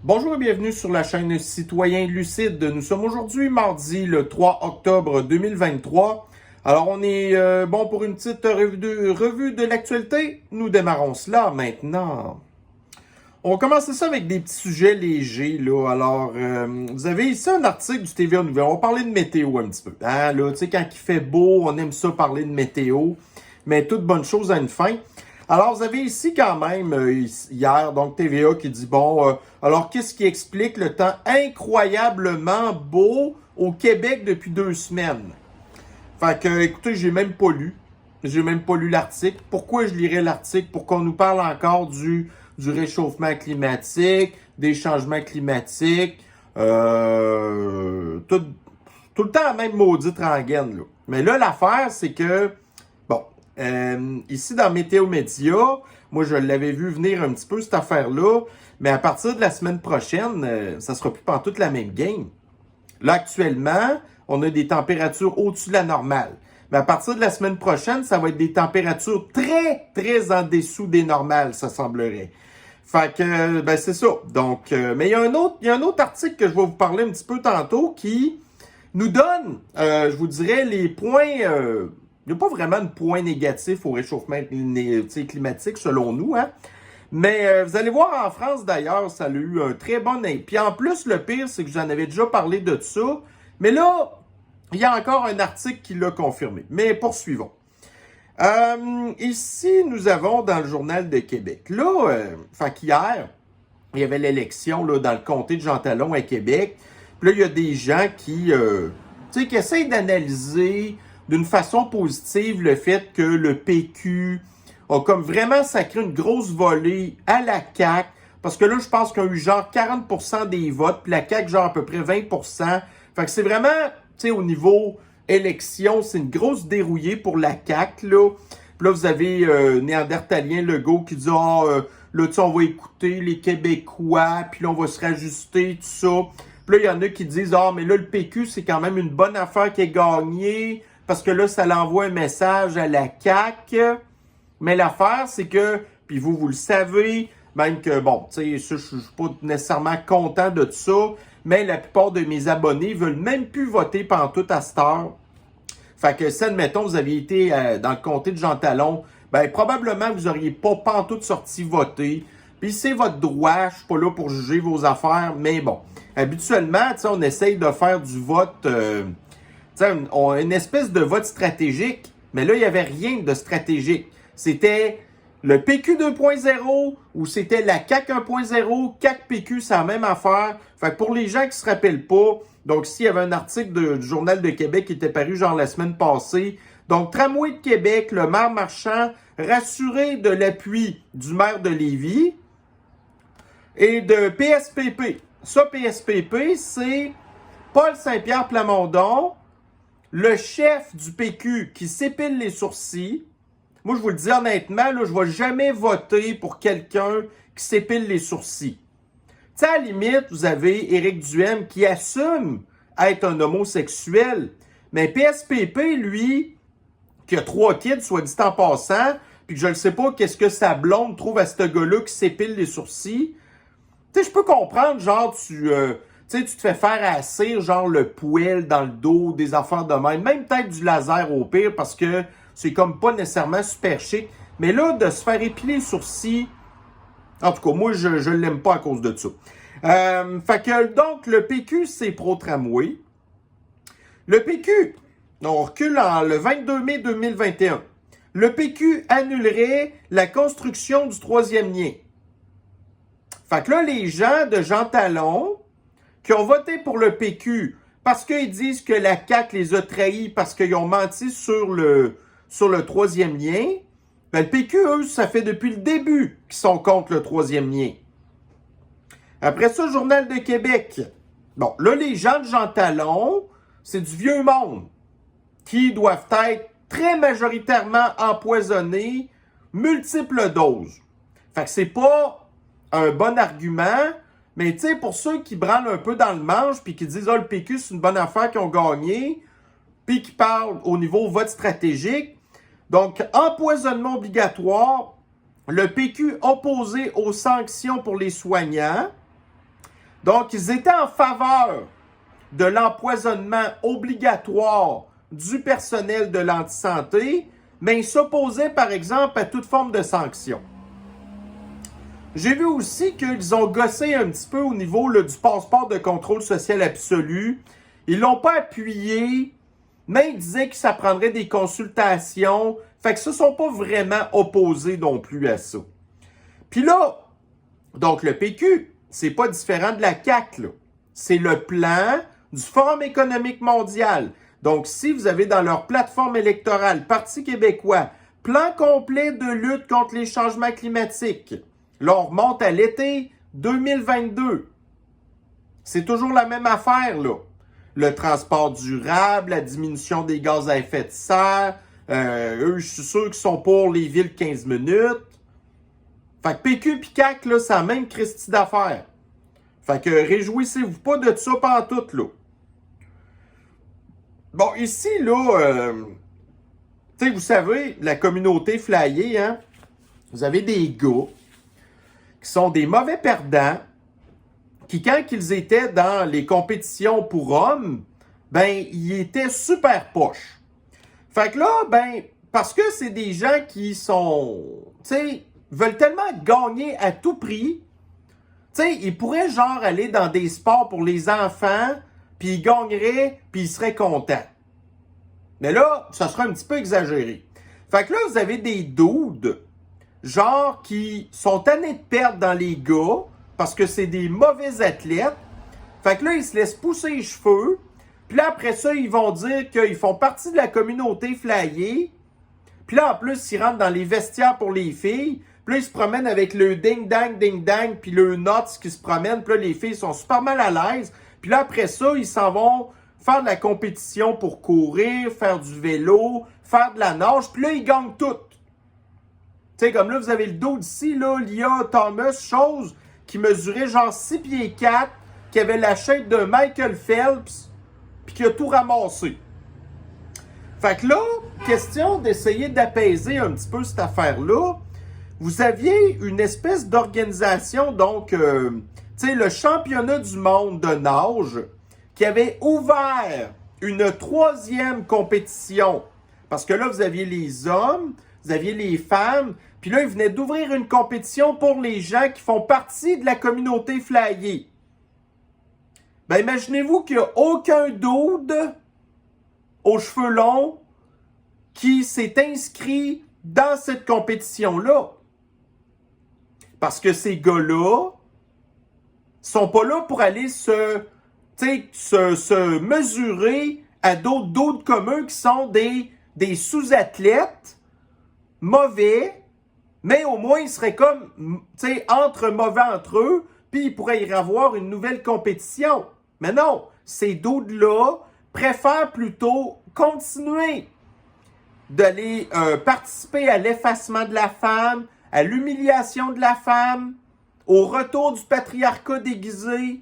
Bonjour et bienvenue sur la chaîne Citoyen Lucide. Nous sommes aujourd'hui mardi le 3 octobre 2023. Alors on est bon pour une petite revue de l'actualité. Nous démarrons cela maintenant. On commence ça avec des petits sujets légers, là. Alors, vous avez ici un article du TVA Nouvelle. On va parler de météo un petit peu. Hein, là, tu sais, quand il fait beau, on aime ça parler de météo. Mais toute bonne chose a une fin. Alors, vous avez ici quand même, hier, donc TVA qui dit, bon, alors qu'est-ce qui explique le temps incroyablement beau au Québec depuis 2 semaines? Fait que, écoutez, j'ai même pas lu. J'ai même pas lu l'article. Pourquoi je lirais l'article? Pour qu'on nous parle encore du réchauffement climatique, des changements climatiques, tout le temps la même maudite rengaine, là. Mais là, l'affaire, c'est que, bon, ici dans Météo Média, moi, je l'avais vu venir un petit peu, cette affaire-là, mais à partir de la semaine prochaine, ça sera plus pantoute la même game. Là, actuellement, on a des températures au-dessus de la normale. Mais à partir de la semaine prochaine, ça va être des températures très, très en dessous des normales, ça semblerait. Fait que, ben c'est ça. Donc, mais il y a un autre article que je vais vous parler un petit peu tantôt qui nous donne, je vous dirais, les points. Il n'y a pas vraiment de points négatifs au réchauffement climatique, selon nous, hein. Mais vous allez voir en France, d'ailleurs, ça a eu un très bon... Puis en plus, le pire, c'est que j'en avais déjà parlé de ça. Mais là, il y a encore un article qui l'a confirmé. Mais poursuivons. Ici, nous avons dans le Journal de Québec. Là, qu'hier, il y avait l'élection là, dans le comté de Jean Talon à Québec. Puis là, il y a des gens qui essayent d'analyser d'une façon positive le fait que le PQ a comme vraiment sacré une grosse volée à la CAQ. Parce que là, je pense qu'il y a eu genre 40% des votes, puis la CAQ, genre à peu près 20%. Fait que c'est vraiment, tu sais, au niveau élection, c'est une grosse dérouillée pour la CAQ, là. Puis là, vous avez Néandertalien Legault qui dit « là, tu sais, on va écouter les Québécois, puis là, on va se rajuster, tout ça. » Puis là, il y en a qui disent « Ah, mais là, le PQ, c'est quand même une bonne affaire qui est gagnée, parce que là, ça l'envoie un message à la CAQ. » Mais l'affaire, c'est que, puis vous le savez, même que, bon, tu sais, je suis pas nécessairement content de tout ça, mais la plupart de mes abonnés veulent même plus voter pantoute à cette heure. Fait que si, admettons, vous aviez été dans le comté de Jean Talon, ben probablement vous auriez pas pantoute sorti voter. Puis c'est votre droit, je suis pas là pour juger vos affaires, mais bon. Habituellement, tu sais, on essaye de faire du vote, tu sais, une espèce de vote stratégique, mais là, il y avait rien de stratégique. C'était le PQ 2.0 ou c'était la CAQ 1.0. CAQ PQ, c'est la même affaire. Fait que pour les gens qui se rappellent pas, donc s'il y avait un article du Journal de Québec qui était paru genre la semaine passée. Donc, Tramway de Québec, le maire Marchand, rassuré de l'appui du maire de Lévis et de PSPP. Ça, PSPP, c'est Paul Saint-Pierre Plamondon, le chef du PQ qui s'épile les sourcils. Moi, je vous le dis honnêtement, là, je ne vais jamais voter pour quelqu'un qui s'épile les sourcils. Tu sais, à la limite, vous avez Éric Duhaime qui assume être un homosexuel. Mais PSPP, lui, qui a 3 kids, soit dit en passant, puis que je ne sais pas qu'est-ce que sa blonde trouve à ce gars-là qui s'épile les sourcils. Tu sais, je peux comprendre, genre, tu te fais faire à la cire, genre le poêle dans le dos, des affaires de même peut-être du laser au pire, parce que c'est comme pas nécessairement super chic. Mais là, de se faire épiler les sourcils, en tout cas, moi, je l'aime pas à cause de ça. Fait que, donc, le PQ, c'est pro-tramway. Le PQ, on recule le 22 mai 2021. Le PQ annulerait la construction du 3e lien. Fait que là, les gens de Jean Talon qui ont voté pour le PQ parce qu'ils disent que la CAQ les a trahis parce qu'ils ont menti sur le 3e lien, ben le PQ, eux, ça fait depuis le début qu'ils sont contre le 3e lien. Après ça, Journal de Québec. Bon, là, les gens de Jean Talon, c'est du vieux monde qui doivent être très majoritairement empoisonnés, multiples doses. Fait que c'est pas un bon argument, mais tu sais, pour ceux qui branlent un peu dans le manche puis qui disent « Ah, le PQ, c'est une bonne affaire qu'ils ont gagné », puis qui parlent au niveau vote stratégique, donc empoisonnement obligatoire, le PQ opposé aux sanctions pour les soignants, Donc, ils étaient en faveur de l'empoisonnement obligatoire du personnel de l'antisanté, mais ils s'opposaient, par exemple, à toute forme de sanction. J'ai vu aussi qu'ils ont gossé un petit peu au niveau là, du passeport de contrôle social absolu. Ils l'ont pas appuyé, mais ils disaient que ça prendrait des consultations. Fait que ça ne sont pas vraiment opposés non plus à ça. Puis là, donc le PQ, c'est pas différent de la CAQ, là. C'est le plan du Forum économique mondial. Donc, si vous avez dans leur plateforme électorale, Parti québécois, plan complet de lutte contre les changements climatiques, là, on remonte à l'été 2022. C'est toujours la même affaire, là. Le transport durable, la diminution des gaz à effet de serre. Eux, je suis sûr qu'ils sont pour les villes 15 minutes. Fait que PQ pis CAQ, là, c'est la même Christie d'affaires. Fait que réjouissez-vous pas de ça pantoute, là. Bon, ici, là, tu sais, vous savez, la communauté flyée, hein, vous avez des gars qui sont des mauvais perdants, qui, quand ils étaient dans les compétitions pour hommes, ben, ils étaient super poches. Fait que là, ben, parce que c'est des gens qui sont, tu sais, veulent tellement gagner à tout prix, tu sais, ils pourraient genre aller dans des sports pour les enfants, puis ils gagneraient, puis ils seraient contents. Mais là, ça serait un petit peu exagéré. Fait que là, vous avez des dudes, genre, qui sont tannés de perdre dans les gars, parce que c'est des mauvais athlètes. Fait que là, ils se laissent pousser les cheveux. Puis là, après ça, ils vont dire qu'ils font partie de la communauté flyée. Puis là, en plus, ils rentrent dans les vestiaires pour les filles. Puis là, ils se promènent avec le ding-dang, puis le nuts qui se promène. Puis là, les filles sont super mal à l'aise. Puis là, après ça, ils s'en vont faire de la compétition pour courir, faire du vélo, faire de la nage. Puis là, ils gagnent tout. Tu sais, comme là, vous avez le dos d'ici, là, Lia Thomas, chose qui mesurait genre 6 pieds 4, qui avait la shape de Michael Phelps, puis qui a tout ramassé. Fait que là, question d'essayer d'apaiser un petit peu cette affaire-là. Vous aviez une espèce d'organisation, donc, tu sais, le championnat du monde de nage, qui avait ouvert une 3e compétition. Parce que là, vous aviez les hommes, vous aviez les femmes, puis là, ils venaient d'ouvrir une compétition pour les gens qui font partie de la communauté flyée. Ben, imaginez-vous qu'il n'y a aucun dude aux cheveux longs qui s'est inscrit dans cette compétition-là. Parce que ces gars-là sont pas là pour aller se mesurer à d'autres dudes comme eux qui sont des sous-athlètes mauvais, mais au moins ils seraient comme, tu sais, entre mauvais entre eux, puis il pourrait y avoir une nouvelle compétition. Mais non, ces dudes-là préfèrent plutôt continuer d'aller participer à l'effacement de la femme, à l'humiliation de la femme, au retour du patriarcat déguisé.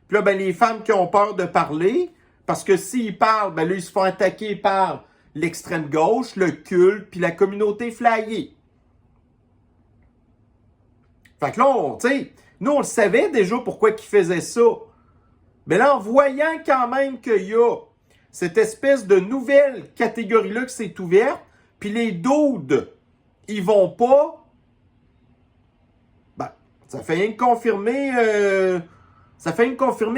Puis là, ben, les femmes qui ont peur de parler, parce que s'ils parlent, ben là, ils se font attaquer par l'extrême gauche, le culte, puis la communauté flyée. Fait que là, tu sais, nous, on le savait déjà pourquoi ils faisaient ça. Mais là, en voyant quand même qu'il y a cette espèce de nouvelle catégorie-là qui s'est ouverte, puis les dudes, ils vont pas, ben, ça fait rien que confirmer,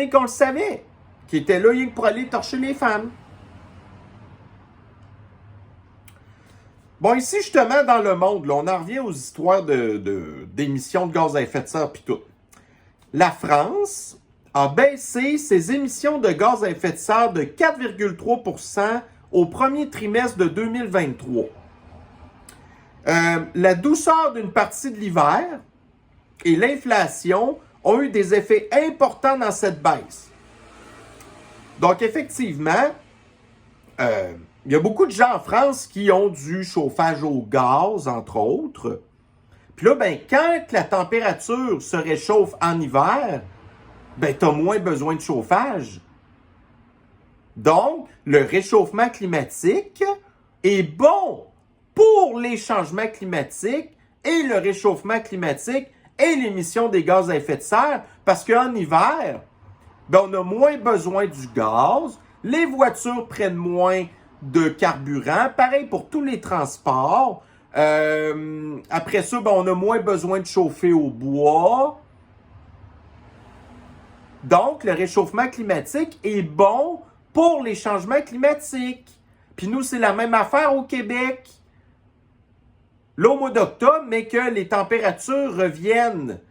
qu'on le savait, qu'ils étaient là rien que pour aller torcher les femmes. Bon, ici, justement, dans le monde, là, on en revient aux histoires d'émissions de gaz à effet de serre puis tout. La France a baissé ses émissions de gaz à effet de serre de 4,3% au premier trimestre de 2023. La douceur d'une partie de l'hiver et l'inflation ont eu des effets importants dans cette baisse. Donc, effectivement, il y a beaucoup de gens en France qui ont du chauffage au gaz, entre autres. Puis là, ben, quand la température se réchauffe en hiver, ben, tu as moins besoin de chauffage. Donc, le réchauffement climatique est bon pour les changements climatiques et le réchauffement climatique et l'émission des gaz à effet de serre, parce qu'en hiver, ben, on a moins besoin du gaz, les voitures prennent moins de carburant, pareil pour tous les transports. Après ça, ben, on a moins besoin de chauffer au bois. Donc, le réchauffement climatique est bon pour les changements climatiques. Puis nous, c'est la même affaire au Québec. Là, au mois d'octobre, mais que les températures reviennent,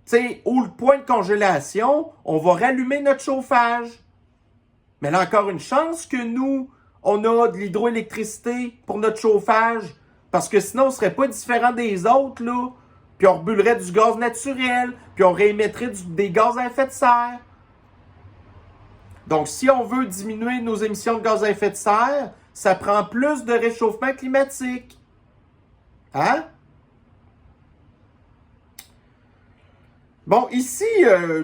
tu sais, au point de congélation, on va rallumer notre chauffage. Mais là, encore une chance que nous, on a de l'hydroélectricité pour notre chauffage, parce que sinon, on ne serait pas différent des autres, là. Puis on rebulerait du gaz naturel, puis on réémettrait des gaz à effet de serre. Donc, si on veut diminuer nos émissions de gaz à effet de serre, ça prend plus de réchauffement climatique. Hein? Bon, ici,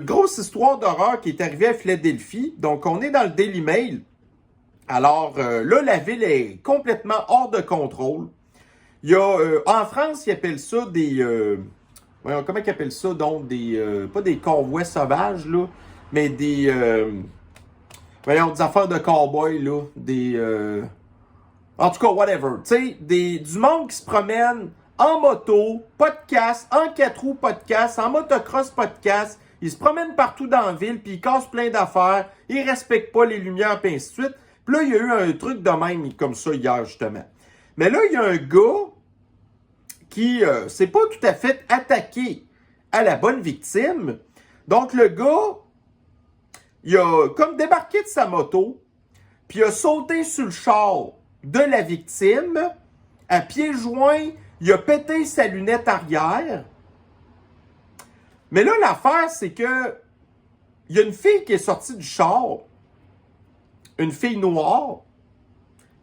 grosse histoire d'horreur qui est arrivée à Philadelphie. Donc, on est dans le Daily Mail. Alors, là, la ville est complètement hors de contrôle. Il y a, en France, ils appellent ça des... comment ils appellent ça? Donc, des... pas des convois sauvages, là, mais des... des affaires de cow-boys, là. Des... en tout cas, whatever. Tu sais, du monde qui se promène en moto, podcast, en 4 roues, podcast, en motocross, podcast. Ils se promènent partout dans la ville, puis ils cassent plein d'affaires. Ils respectent pas les lumières, puis ainsi de suite. Puis là, il y a eu un truc de même comme ça hier, justement. Mais là, il y a un gars qui s'est pas tout à fait attaqué à la bonne victime. Donc, le gars, il a comme débarqué de sa moto, puis il a sauté sur le char de la victime. À pieds joints, il a pété sa lunette arrière. Mais là, l'affaire, c'est que il y a une fille qui est sortie du char, une fille noire,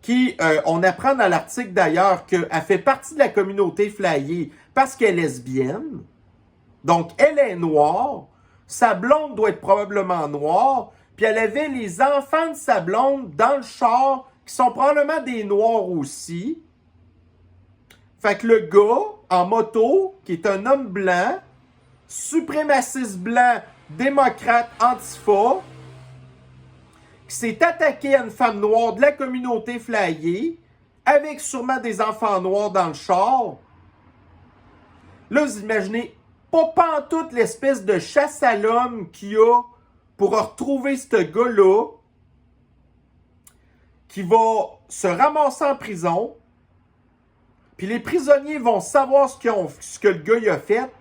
qui, on apprend dans l'article d'ailleurs qu'elle fait partie de la communauté flyée parce qu'elle est lesbienne. Donc, elle est noire. Sa blonde doit être probablement noire. Puis elle avait les enfants de sa blonde dans le char qui sont probablement des noirs aussi. Fait que le gars, en moto, qui est un homme blanc, suprémaciste blanc, démocrate, antifa, qui s'est attaqué à une femme noire de la communauté flyée, avec sûrement des enfants noirs dans le char. Là, vous imaginez pas pantoute l'espèce de chasse à l'homme qu'il y a pour retrouver ce gars-là, qui va se ramasser en prison, puis les prisonniers vont savoir ce que le gars il a fait,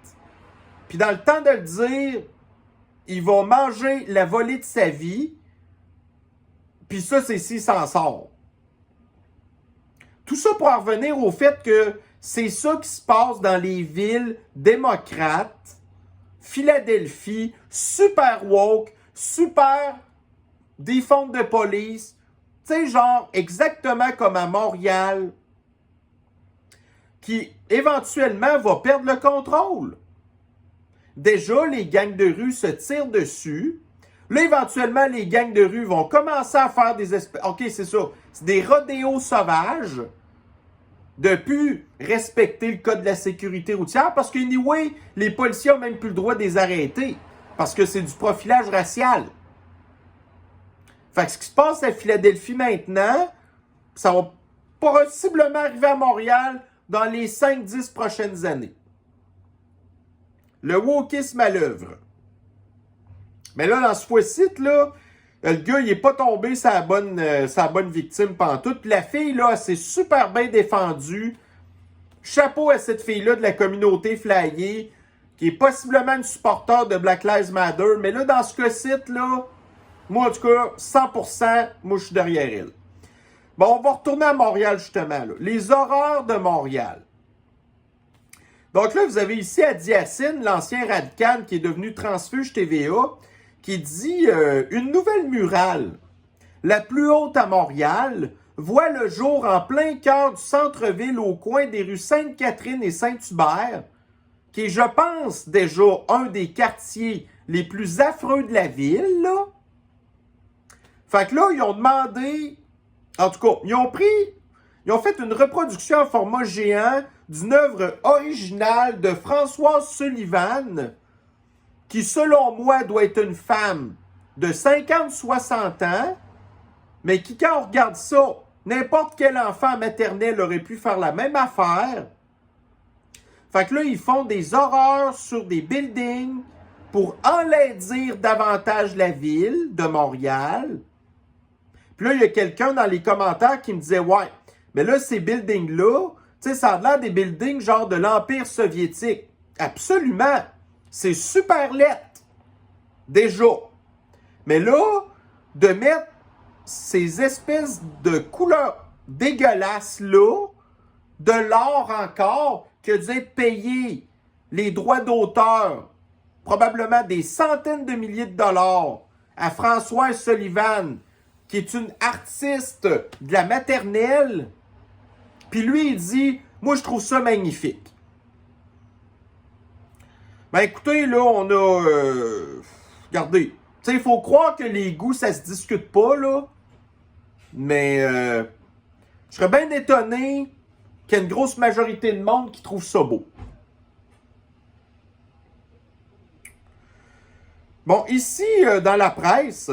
puis dans le temps de le dire, il va manger la volée de sa vie, puis ça, c'est s'il s'en sort. Tout ça pour en revenir au fait que c'est ça qui se passe dans les villes démocrates. Philadelphie, super woke, super défense de police. Tu sais, genre exactement comme à Montréal, qui éventuellement va perdre le contrôle. Déjà, les gangs de rue se tirent dessus. Là, éventuellement, les gangs de rue vont commencer à faire des espèces... OK, c'est ça. C'est des rodéos sauvages de plus respecter le code de la sécurité routière parce que, anyway, les policiers n'ont même plus le droit de les arrêter parce que c'est du profilage racial. Fait que ce qui se passe à Philadelphie maintenant, ça va possiblement arriver à Montréal dans les 5-10 prochaines années. Le wokisme à l'œuvre. Mais là, dans ce fois-ci, là, le gars, il n'est pas tombé sa bonne victime pantoute. Puis la fille, là, elle s'est super bien défendue. Chapeau à cette fille-là de la communauté flyée, qui est possiblement une supporter de Black Lives Matter. Mais là, dans ce cas-ci, là, moi, en tout cas, 100%, moi, je suis derrière elle. Bon, on va retourner à Montréal, justement. Là. Les horreurs de Montréal. Donc là, vous avez ici Adi Yacine, l'ancien radical qui est devenu transfuge TVA, qui dit une nouvelle murale, la plus haute à Montréal, voit le jour en plein cœur du centre-ville au coin des rues Sainte-Catherine et Saint-Hubert, qui est, je pense, déjà un des quartiers les plus affreux de la ville, là. Fait que là, ils ont demandé, en tout cas, ils ont Ils ont fait une reproduction en format géant d'une œuvre originale de Françoise Sullivan, qui, selon moi, doit être une femme de 50-60 ans, mais qui, quand on regarde ça, n'importe quel enfant maternel aurait pu faire la même affaire. Fait que là, ils font des horreurs sur des buildings pour enlaidir davantage la ville de Montréal. Puis là, il y a quelqu'un dans les commentaires qui me disait « Ouais, mais là, ces buildings-là, tu sais, ça a l'air des buildings genre de l'Empire soviétique. » Absolument! C'est super laid. Déjà. Mais là, de mettre ces espèces de couleurs dégueulasses-là, de l'or encore, que dû être payé les droits d'auteur, probablement des centaines de milliers de dollars, à Françoise Sullivan, qui est une artiste de la maternelle. Puis lui, il dit, moi, je trouve ça magnifique. Ben écoutez, là, on a... regardez, tu sais, il faut croire que les goûts, ça se discute pas, là. Mais je serais bien étonné qu'il y ait une grosse majorité de monde qui trouve ça beau. Bon, ici, dans la presse,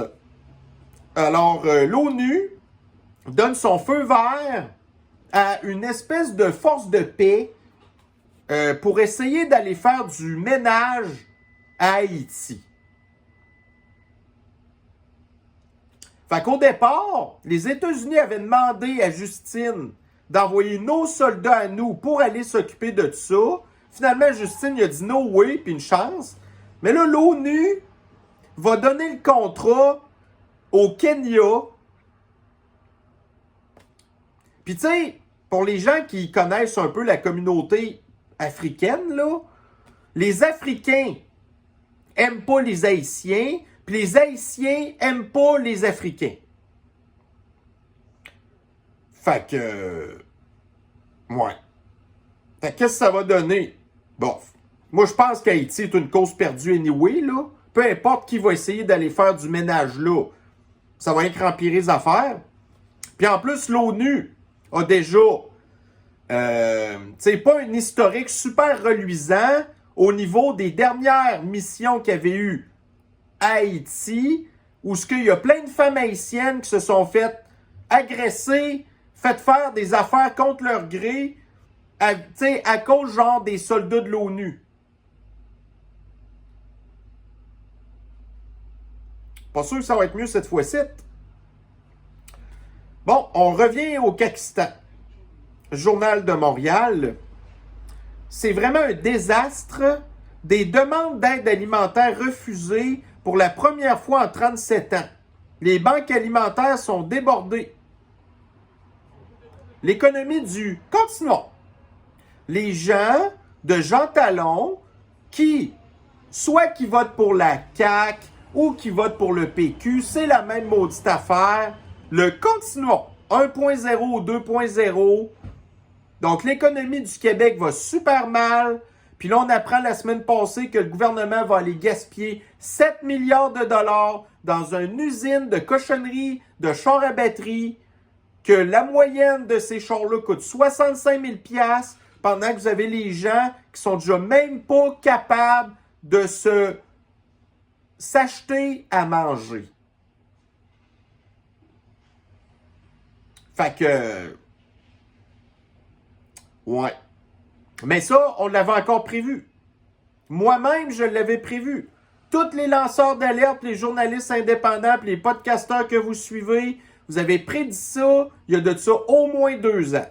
alors, l'ONU donne son feu vert à une espèce de force de paix pour essayer d'aller faire du ménage à Haïti. Fait qu'au départ, les États-Unis avaient demandé à Justine d'envoyer nos soldats à nous pour aller s'occuper de ça. Finalement, Justine il a dit no way, puis une chance. Mais là, l'ONU va donner le contrat au Kenya. Puis tu sais, pour les gens qui connaissent un peu la communauté africaine, là, les Africains aiment pas les Haïtiens, puis les Haïtiens aiment pas les Africains. Fait que... ouais. Fait que qu'est-ce que ça va donner? Bon, moi je pense qu'Haïti est une cause perdue anyway, là. Peu importe qui va essayer d'aller faire du ménage là, ça va être empirer les affaires. Puis en plus, l'ONU a déjà, pas un historique super reluisant au niveau des dernières missions qu'il y avait eu à Haïti, où il y a plein de femmes haïtiennes qui se sont faites agresser, faites faire des affaires contre leur gré, à cause genre des soldats de l'ONU. Pas sûr que ça va être mieux cette fois-ci. Bon, on revient au Pakistan. Journal de Montréal. C'est vraiment un désastre. Des demandes d'aide alimentaire refusées pour la première fois en 37 ans. Les banques alimentaires sont débordées. L'économie du... Continuons. Les gens de Jean Talon soit qui votent pour la CAQ ou qui votent pour le PQ, c'est la même maudite affaire. Le continuons. 1.0 ou 2.0. Donc, l'économie du Québec va super mal. Puis là, on apprend la semaine passée que le gouvernement va aller gaspiller 7 milliards de dollars dans une usine de cochonneries, de chars à batterie, que la moyenne de ces chars-là coûte 65 000 $, pendant que vous avez les gens qui sont déjà même pas capables de s'acheter à manger. Fait que... ouais. Mais ça, on l'avait encore prévu. Moi-même, je l'avais prévu. Tous les lanceurs d'alerte, les journalistes indépendants, les podcasteurs que vous suivez, vous avez prédit ça il y a de ça au moins 2 ans.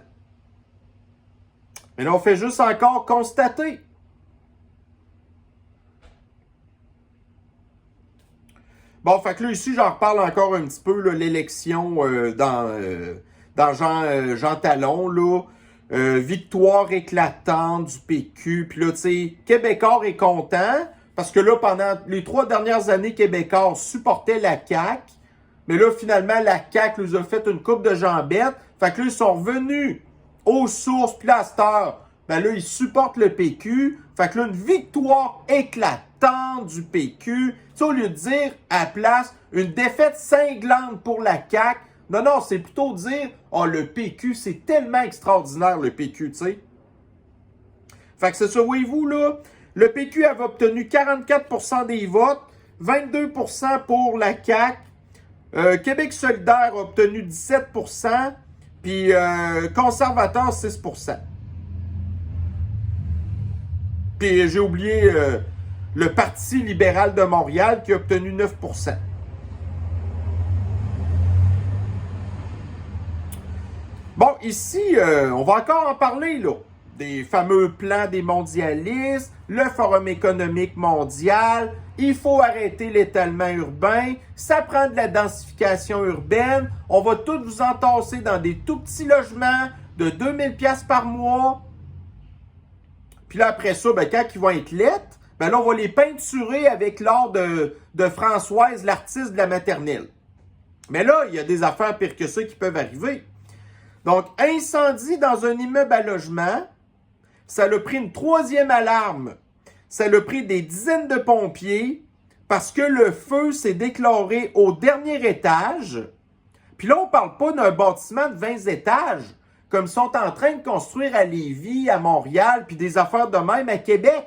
Mais là, on fait juste encore constater. Bon, fait que là, ici, j'en reparle encore un petit peu, là, l'élection dans Jean Talon, là. Victoire éclatante du PQ. Puis là, tu sais, Québécois est content, parce que là, pendant les 3 dernières années, Québécois supportait la CAQ. Mais là, finalement, la CAQ nous a fait une coupe de jambettes. Fait que là, ils sont revenus aux sources, puis là, à cette heure, ben là, ils supportent le PQ. Fait que là, une victoire éclatante du PQ. Tu sais, au lieu de dire, à la place, une défaite cinglante pour la CAQ, Non, non, c'est plutôt dire, oh, le PQ, c'est tellement extraordinaire, le PQ, tu sais. Fait que c'est ça, voyez-vous, là, le PQ avait obtenu 44% des votes, 22% pour la CAQ, Québec solidaire a obtenu 17%, puis conservateur, 6%. Puis j'ai oublié le Parti libéral de Montréal qui a obtenu 9%. Bon, ici, on va encore en parler, là. Des fameux plans des mondialistes, le Forum économique mondial, il faut arrêter l'étalement urbain, ça prend de la densification urbaine, on va tous vous entasser dans des tout petits logements de 2000$ par mois. Puis là, après ça, ben, quand ils vont être lettres, ben là, on va les peinturer avec l'art de Françoise, l'artiste de la maternelle. Mais là, il y a des affaires pires que ça qui peuvent arriver. Donc, incendie dans un immeuble à logement, ça a pris une 3e alarme. Ça a pris des dizaines de pompiers parce que le feu s'est déclaré au dernier étage. Puis là, on ne parle pas d'un bâtiment de 20 étages, comme ils sont en train de construire à Lévis, à Montréal, puis des affaires de même à Québec.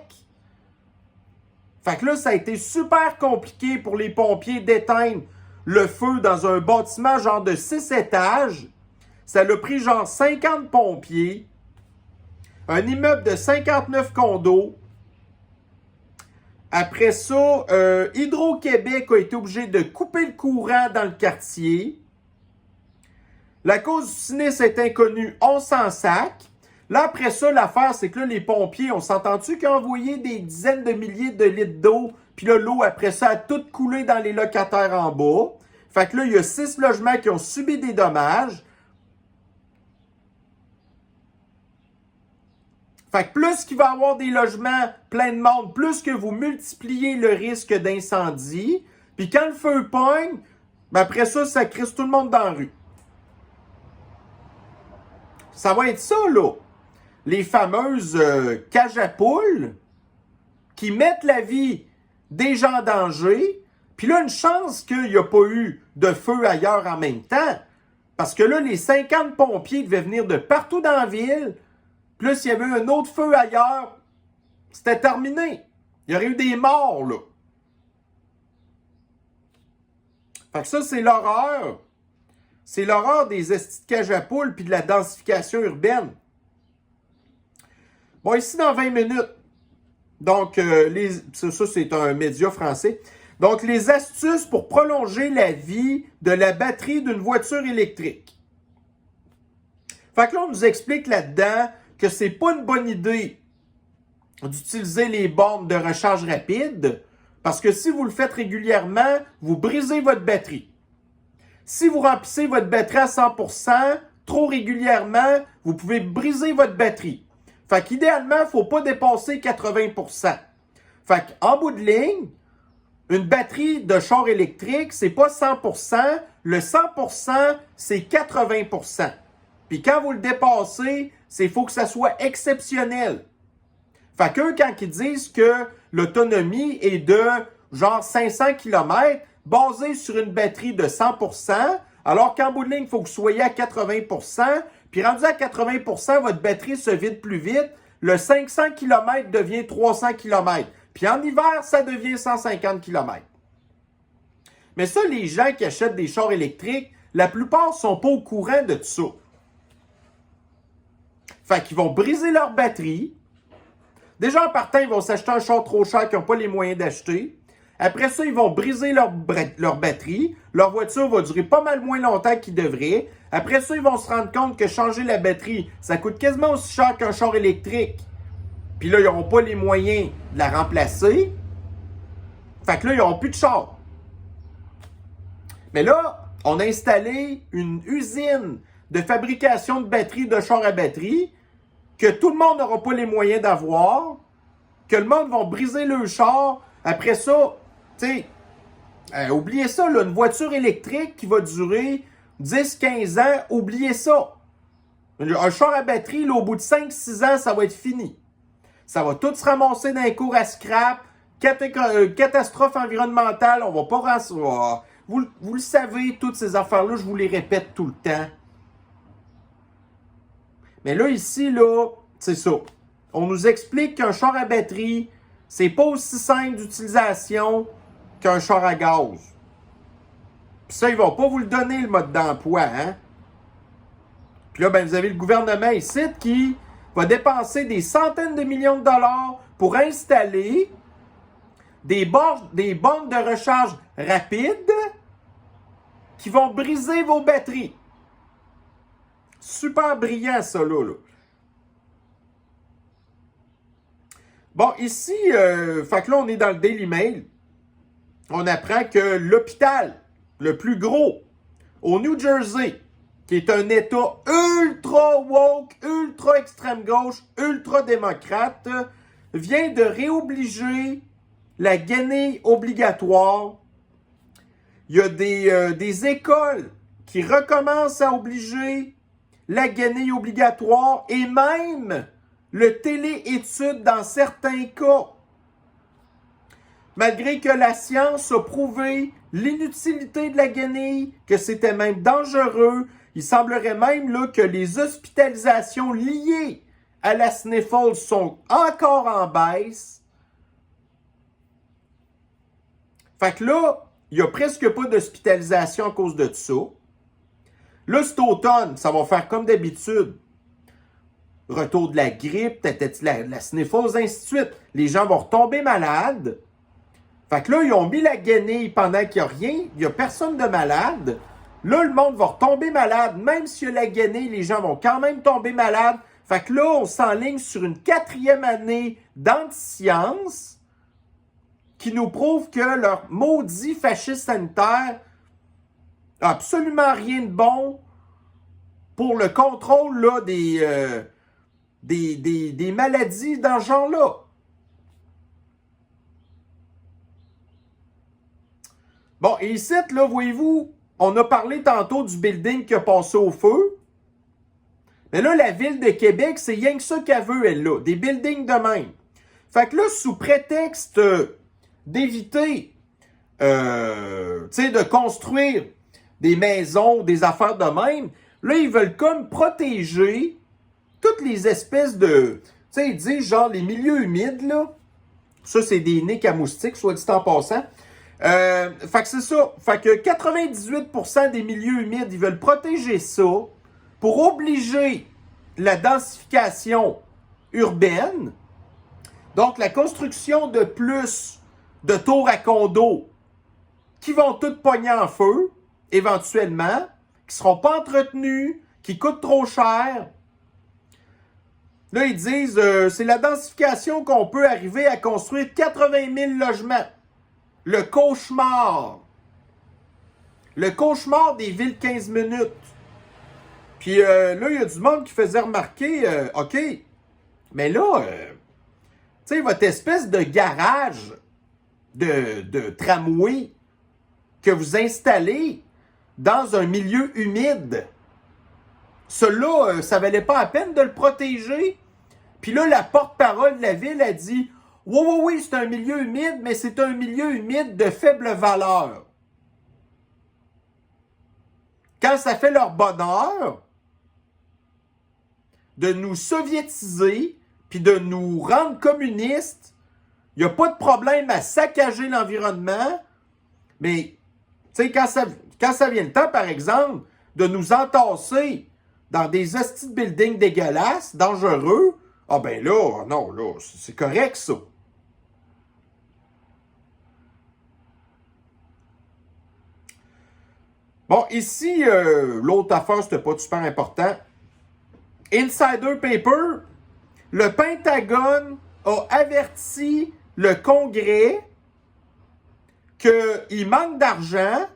Fait que là, ça a été super compliqué pour les pompiers d'éteindre le feu dans un bâtiment genre de 6 étages. Ça a pris genre 50 pompiers. Un immeuble de 59 condos. Après ça, Hydro-Québec a été obligé de couper le courant dans le quartier. La cause du sinistre est inconnue, on s'en sac. Là, après ça, l'affaire, c'est que là, les pompiers, on s'entend-tu qu'ils ont envoyé des dizaines de milliers de litres d'eau, puis là, l'eau, après ça, a tout coulé dans les locataires en bas. Fait que là, il y a 6 logements qui ont subi des dommages. Fait que plus qu'il va y avoir des logements pleins de monde, plus que vous multipliez le risque d'incendie. Puis quand le feu pogne, ben après ça, ça crisse tout le monde dans la rue. Ça va être ça, là. Les fameuses cages à poules qui mettent la vie des gens en danger. Puis là, une chance qu'il n'y a pas eu de feu ailleurs en même temps. Parce que là, les 50 pompiers devaient venir de partout dans la ville. Plus, s'il y avait eu un autre feu ailleurs, c'était terminé. Il y aurait eu des morts, là. Fait que ça, c'est l'horreur. C'est l'horreur des estis de cage à poules puis de la densification urbaine. Bon, ici, dans 20 minutes. Donc, ça, c'est un média français. Donc, les astuces pour prolonger la vie de la batterie d'une voiture électrique. Fait que là, on nous explique là-dedans que c'est pas une bonne idée d'utiliser les bornes de recharge rapide parce que si vous le faites régulièrement, vous brisez votre batterie. Si vous remplissez votre batterie à 100%, trop régulièrement, vous pouvez briser votre batterie. Fait qu'idéalement, il ne faut pas dépasser 80%. Fait qu'en bout de ligne, une batterie de char électrique, c'est pas 100%. Le 100%, c'est 80%. Puis quand vous le dépassez, il faut que ça soit exceptionnel. Fait qu'eux, quand ils disent que l'autonomie est de genre 500 km, basée sur une batterie de 100%, alors qu'en bout de ligne, il faut que vous soyez à 80%, puis rendu à 80%, votre batterie se vide plus vite, le 500 km devient 300 km. Puis en hiver, ça devient 150 km. Mais ça, les gens qui achètent des chars électriques, la plupart ne sont pas au courant de tout ça. Fait qu'ils vont briser leur batterie. Déjà, en partant, ils vont s'acheter un char trop cher qu'ils n'ont pas les moyens d'acheter. Après ça, ils vont briser leur batterie. Leur voiture va durer pas mal moins longtemps qu'ils devraient. Après ça, ils vont se rendre compte que changer la batterie, ça coûte quasiment aussi cher qu'un char électrique. Puis là, ils n'auront pas les moyens de la remplacer. Fait que là, ils n'auront plus de char. Mais là, on a installé une usine de fabrication de batteries de chars à batterie que tout le monde n'aura pas les moyens d'avoir, que le monde va briser le char. Après ça, tu sais, oubliez ça, là, une voiture électrique qui va durer 10-15 ans, oubliez ça. Un char à batterie, là, au bout de 5-6 ans, ça va être fini. Ça va tout se ramasser dans les cours à scrap, catastrophe environnementale, on va pas Vous le savez, toutes ces affaires-là, je vous les répète tout le temps. Mais là, ici, là, c'est ça. On nous explique qu'un char à batterie, c'est pas aussi simple d'utilisation qu'un char à gaz. Puis ça, ils vont pas vous le donner, le mode d'emploi, hein? Puis là, ben, vous avez le gouvernement ici qui va dépenser des centaines de millions de dollars pour installer des bornes de recharge rapide qui vont briser vos batteries. Super brillant, ça, là. Bon, ici, fait que là, on est dans le Daily Mail. On apprend que l'hôpital le plus gros au New Jersey, qui est un État ultra woke, ultra extrême gauche, ultra démocrate, vient de réobliger la guenille obligatoire. Il y a des écoles qui recommencent à obliger la guenille obligatoire et même le téléétude dans certains cas. Malgré que la science a prouvé l'inutilité de la guenille, que c'était même dangereux, il semblerait même là, que les hospitalisations liées à la sniffle sont encore en baisse. Fait que là, il n'y a presque pas d'hospitalisation à cause de ça. Là, cet automne, ça va faire comme d'habitude. Retour de la grippe, la sniffle, ainsi de suite. Les gens vont retomber malades. Fait que là, ils ont mis la guenille pendant qu'il n'y a rien, il n'y a personne de malade. Là, le monde va retomber malade. Même s'il y a la guenille, les gens vont quand même tomber malades. Fait que là, on s'enligne sur une 4e année d'anti-science qui nous prouve que leur maudit fascisme sanitaire n'a absolument rien de bon pour le contrôle là, des maladies dans ce genre-là. Bon, et ici, là, voyez-vous, on a parlé tantôt du building qui a passé au feu. Mais là, la ville de Québec, c'est rien que ça qu'elle veut, elle, là. Des buildings de même. Fait que là, sous prétexte d'éviter, de construire des maisons, des affaires de même, là, ils veulent comme protéger toutes les espèces de... Tu sais, ils disent, genre, les milieux humides, là. Ça, c'est des nids à moustiques, soit dit en passant. Fait que c'est ça. Fait que 98% des milieux humides, ils veulent protéger ça pour obliger la densification urbaine. Donc, la construction de plus de tours à condos qui vont toutes pogner en feu, éventuellement, qui ne seront pas entretenues, qui coûtent trop cher. Là, ils disent, c'est la densification qu'on peut arriver à construire 80 000 logements. Le cauchemar. Le cauchemar des villes 15 minutes. Puis là, il y a du monde qui faisait remarquer, OK, mais là, tu sais, votre espèce de garage de tramway que vous installez dans un milieu humide, cela, ça valait pas la peine de le protéger. Puis là, la porte-parole de la ville a dit, oui, c'est un milieu humide, mais c'est un milieu humide de faible valeur. Quand ça fait leur bonheur de nous soviétiser puis de nous rendre communistes, il n'y a pas de problème à saccager l'environnement, mais tu sais, quand ça vient le temps, par exemple, de nous entasser dans des hosties de buildings dégueulasses, dangereux, ah ben là, non, là, c'est correct ça. Bon, ici, l'autre affaire, c'était pas super important. Insider Paper, le Pentagone a averti le Congrès qu'il manque d'argent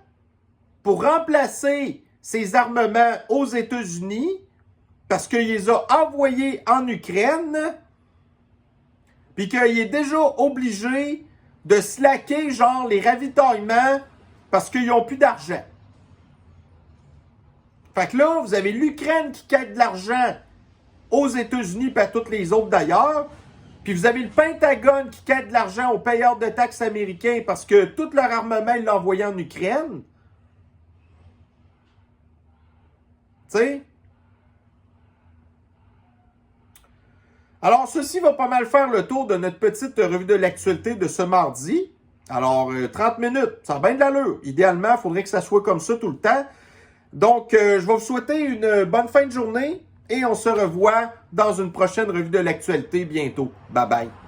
pour remplacer ses armements aux États-Unis parce qu'il les a envoyés en Ukraine puis qu'il est déjà obligé de slacker, genre, les ravitaillements parce qu'ils n'ont plus d'argent. Fait que là, vous avez l'Ukraine qui quête de l'argent aux États-Unis et à toutes les autres d'ailleurs. Puis vous avez le Pentagone qui quête de l'argent aux payeurs de taxes américains parce que tout leur armement, ils l'ont envoyé en Ukraine. Tu sais? Alors, ceci va pas mal faire le tour de notre petite revue de l'actualité de ce mardi. Alors, 30 minutes, ça a bien de l'allure. Idéalement, il faudrait que ça soit comme ça tout le temps. Donc, je vais vous souhaiter une bonne fin de journée et on se revoit dans une prochaine revue de l'actualité bientôt. Bye bye.